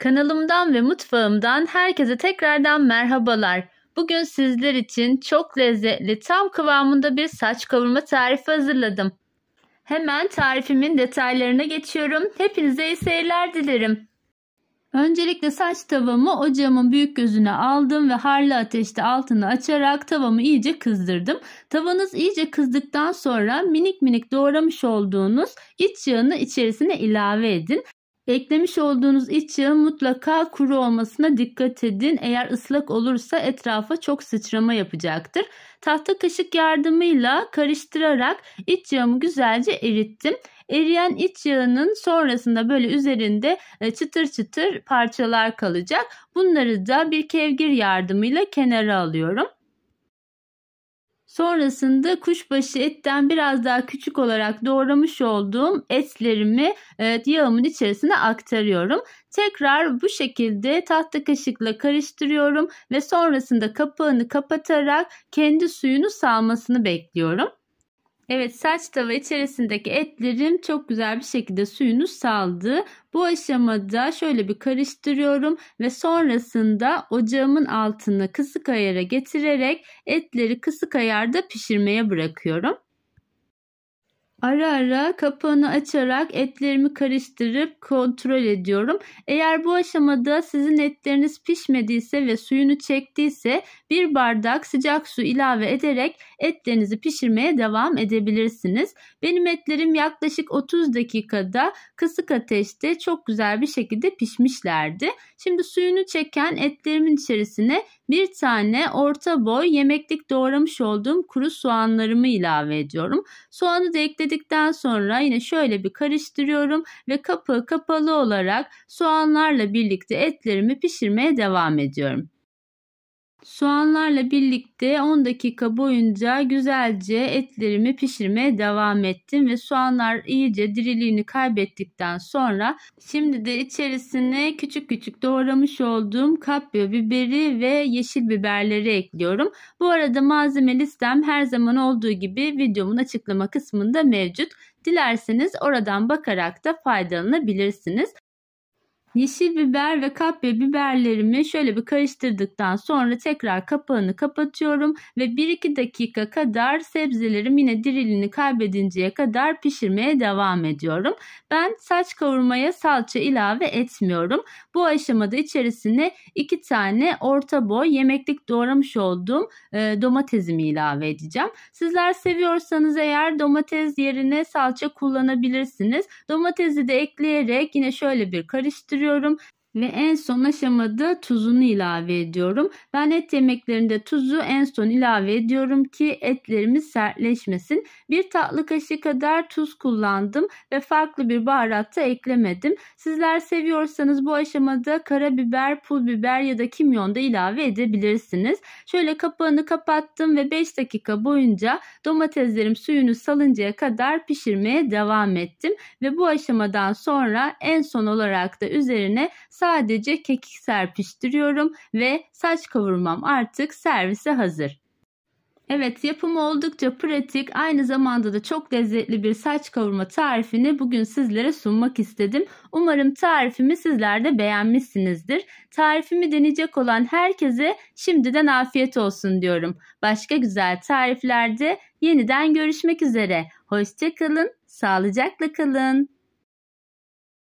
Kanalımdan ve mutfağımdan herkese tekrardan merhabalar. Bugün sizler için çok lezzetli, tam kıvamında bir saç kavurma tarifi hazırladım. Hemen tarifimin detaylarına geçiyorum. Hepinize iyi seyirler dilerim. Öncelikle saç tavamı ocağımın büyük gözüne aldım ve harlı ateşte altını açarak tavamı iyice kızdırdım. Tavanız iyice kızdıktan sonra minik minik doğramış olduğunuz iç yağını içerisine ilave edin. Eklemiş olduğunuz iç yağın mutlaka kuru olmasına dikkat edin. Eğer ıslak olursa etrafa çok sıçrama yapacaktır. Tahta kaşık yardımıyla karıştırarak iç yağımı güzelce erittim. Eriyen iç yağının sonrasında böyle üzerinde çıtır çıtır parçalar kalacak. Bunları da bir kevgir yardımıyla kenara alıyorum. Sonrasında kuşbaşı etten biraz daha küçük olarak doğramış olduğum etlerimi yağımın içerisine aktarıyorum. Tekrar bu şekilde tahta kaşıkla karıştırıyorum ve sonrasında kapağını kapatarak kendi suyunu salmasını bekliyorum. Evet, saç tava içerisindeki etlerim çok güzel bir şekilde suyunu saldı. Bu aşamada şöyle bir karıştırıyorum ve sonrasında ocağımın altını kısık ayara getirerek etleri kısık ayarda pişirmeye bırakıyorum. Ara ara kapağını açarak etlerimi karıştırıp kontrol ediyorum. Eğer bu aşamada sizin etleriniz pişmediyse ve suyunu çektiyse bir bardak sıcak su ilave ederek etlerinizi pişirmeye devam edebilirsiniz. Benim etlerim yaklaşık 30 dakikada kısık ateşte çok güzel bir şekilde pişmişlerdi. Şimdi suyunu çeken etlerimin içerisine bir tane orta boy yemeklik doğramış olduğum kuru soğanlarımı ilave ediyorum. Soğanı da ekledikten sonra yine şöyle bir karıştırıyorum ve kapağı kapalı olarak soğanlarla birlikte etlerimi pişirmeye devam ediyorum. Soğanlarla birlikte 10 dakika boyunca güzelce etlerimi pişirmeye devam ettim ve soğanlar iyice diriliğini kaybettikten sonra şimdi de içerisine küçük küçük doğramış olduğum kapya biberi ve yeşil biberleri ekliyorum. Bu arada malzeme listem her zaman olduğu gibi videomun açıklama kısmında mevcut. Dilerseniz oradan bakarak da faydalanabilirsiniz. Yeşil biber ve kapya biberlerimi şöyle bir karıştırdıktan sonra tekrar kapağını kapatıyorum ve 1-2 dakika kadar sebzelerim yine diriliğini kaybedinceye kadar pişirmeye devam ediyorum. Ben saç kavurmaya salça ilave etmiyorum. Bu aşamada içerisine 2 tane orta boy yemeklik doğramış olduğum domatesimi ilave edeceğim. Sizler seviyorsanız eğer domates yerine salça kullanabilirsiniz. Domatesi de ekleyerek yine şöyle bir karıştırıyorum. Ve en son aşamada tuzunu ilave ediyorum. Ben et yemeklerinde tuzu en son ilave ediyorum ki etlerimiz sertleşmesin. 1 tatlı kaşığı kadar tuz kullandım ve farklı bir baharat da eklemedim. Sizler seviyorsanız bu aşamada karabiber, pul biber ya da kimyon da ilave edebilirsiniz. Şöyle kapağını kapattım ve 5 dakika boyunca domateslerim suyunu salıncaya kadar pişirmeye devam ettim. Ve bu aşamadan sonra en son olarak da üzerine sadece kekik serpiştiriyorum ve saç kavurmam artık servise hazır. Evet, yapımı oldukça pratik, aynı zamanda da çok lezzetli bir saç kavurma tarifini bugün sizlere sunmak istedim. Umarım tarifimi sizler de beğenmişsinizdir. Tarifimi deneyecek olan herkese şimdiden afiyet olsun diyorum. Başka güzel tariflerde yeniden görüşmek üzere. Hoşça kalın, sağlıcakla kalın.